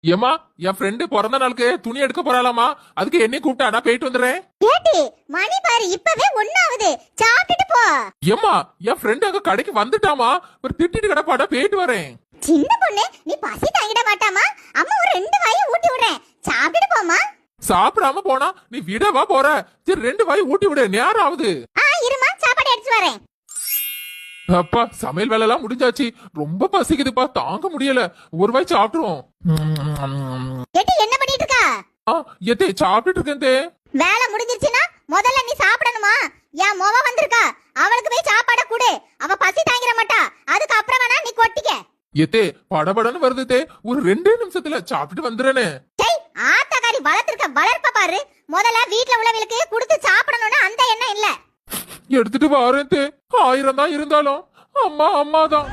ஏமா என் ஃப்ரெண்டு பிறந்த நாளுக்கு துணி எடுக்க போறாளாமா, அதுக்கு என்னையும் கூப்பிட்டா நான் போயிட்டு வந்துடுறேன். ஏடி மணி பாரு இப்பவே 1 சாப்பிட்டுட்டு போ. ஏமா என் ஃப்ரெண்டு அங்க கடைக்கு வந்துட்டாமா, ஒரு திட்டிட்டு கிடப்பாடா, போயிட்டு வரேன். சின்ன பொண்ணு நீ பசி தாங்கிட மாட்டாமா? அம்மா ஒரு 2 வாயை ஊட்டி விடுறேன், சாப்பிட்டுட்டு போமா. சாப்பிடாம போனா நீ விடவா போற? சரி 2 வாய் ஊட்டி விடு, நேரம் ஆகுது. இருமா சாப்பாடு எடுத்து வரேன். அப்பா சமையல் வேலை எல்லாம் முடிஞ்சாச்சு, ரொம்ப பசிக்குதுப்பா, தாங்க முடியல. ஒரு வாய் சாப்பிடுவோம். ஏடி என்ன பண்ணிட்டு இருக்கா? எத்தே சாப்பிட்டுட்டு இருக்கேன் தே. வேலை முடிஞ்சிருச்சுனா முதல்ல நீ சாப்பிடணுமா? என் மொவ வந்திருக்கா, அவளுக்கு போய் சாப்பாட கொடு. அவ பசி தாங்கிட மாட்டா, அதுக்கு அப்புறம் வேணா நீ கொட்டிக்க. எத்தே படபடன்னு வருது தே, ஒரு 2 நிமிஷத்துல சாப்பிட்டு வந்துடுறேனே. டேய் ஆத்தாக்காரி வளர்த்திருக்க வளர்ப்ப பாரு. முதல்ல வீட்ல உள்ளவங்களுக்கு கொடுத்து சாப்பிடணும்னு அந்த எண்ணம் இல்ல. எடுத்துட்டு வாரேன் தே, 1000 தான் இருந்தாலும் அம்மா அம்மா தான்.